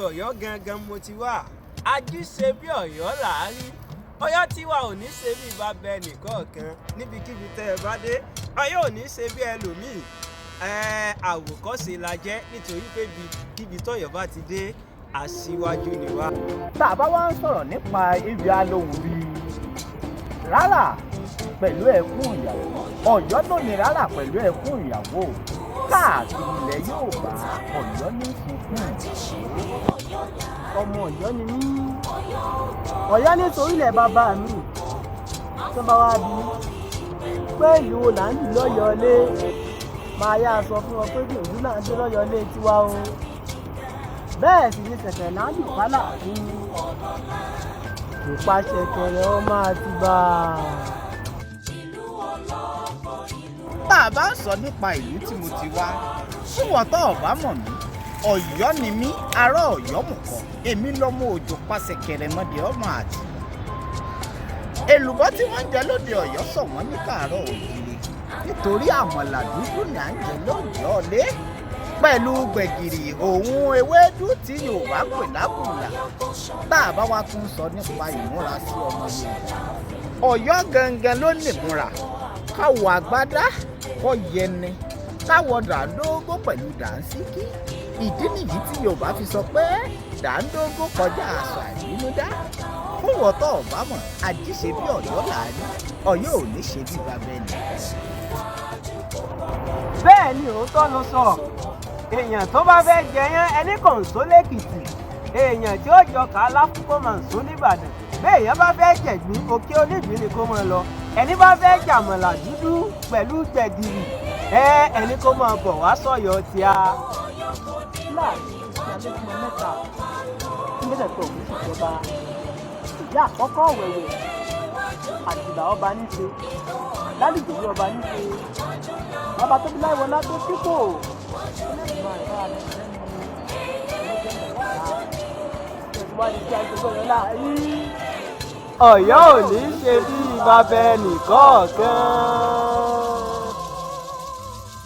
Ọ̀yọ́ gangan mo ti wá, ají ṣe bí Ọ̀yọ́ làárí. Ọ̀yọ́ tiwa ò ní ṣe bí bàbá ẹnìkọ̀ọ̀kan níbikíbi tẹ́ ẹ bá dé. Ọ̀yọ́ ò ní ṣe bí ẹlòmíì. Àwòkọ́ṣe la jẹ́ nítorí pé kíbi tọ́yọ́ bá ti dé, aṣíwájú ni wá. Tá a bá wá ń sọ̀rọ̀ nípa ibi alówùrí rárá pẹ̀lú ẹkún ìyàwó, Ọ̀yọ́ ló ní rárá pẹ̀lú ẹkún ìyàwó. Káàkiri ilẹ̀ Yorùbá, Ọ̀yọ́ ní sunkún. Ọmọ Ọ̀yọ́ ni mí. Ọ̀yọ́ nítorí ilẹ̀ bàbá mi. Tó bá wá bí pé ìlú wo là ń lù lọ́yọ̀ọ́lé, máa yá sọ fún wọn pé bí ìlú náà dé lọ́yọ̀ọ́lé tiwa o. Bẹ́ẹ̀ sì ni ṣẹ̀ṣẹ̀ náà lù pálá fún ìpàṣẹ kẹrẹ ọmọ Àtìbà. Tá a bá ń sọ nípa ìlú tí mo ti wá, fún wọn tó ọ̀bá mọ̀ mí, Ọ̀yọ́ ni mí, ará Ọ̀yọ́ mọ̀kọ́, èmi lọ́mọ òjò pàṣẹ kẹrẹmọdé ọmọ àti. Èlùbọ́ tí wọ́n ń jẹ lóde Ọ̀yọ́ sọ wọ́n ní káàárọ̀ òjìrè nítorí àmàlà dúdú ni à ń jẹ lóde ọ̀lẹ́ pẹ̀lú gbẹ̀gìrì òun ewédú tí Yorùbá pè lábùlà. Tá a bá wá tún sọ nípa ìmúra sí ọmọ Yorùbá, Ọ̀yọ́ gangan ló lè múra. Káwọ àgbádá kọ́ yẹni, káwọ dàńdógó pẹ̀lú dàńsíkí. Ìdí nìyí tí Yorùbá fi sọ pé dàńdógó kọjá aṣọ àìbínúdá. Fún wọ́tọ̀ ọ̀bá mọ̀, ají ṣe bí Ọ̀yọ́ làárí, Ọ̀yọ́ ò ní ṣe bí bàbá ẹnì. Bẹ́ẹ̀ ni òótọ́ ló sọ, èèyàn tó bá fẹ́ jẹyán ẹni kàn só lẹ́kìtì, èèyàn tí ó jọ kà á láfúkó máa ń só nìbàdàn. Béèyàn bá fẹ́ jẹ̀gbín òkè onígbín ni kó máa lọ, ẹni bá fẹ́ jàmọ̀là dúdú pẹ̀lú gbẹ̀gìrì ẹni kó máa bọ̀ wá sọ̀yọ́ tí a. Láàrin ìyálé fún mẹ́ta tí mẹ́tẹ̀ tó òun sì jọba, ìyá àkọ́kọ́ wẹ̀wẹ̀ Àtìbà ọba níṣe, lálejò ní ọba níṣe, bàbá tó bí láìwọ ńlá tó sípò. Ọ̀yọ́ ò ní ṣe bí bàbá ẹnìkọ̀ọ̀kan.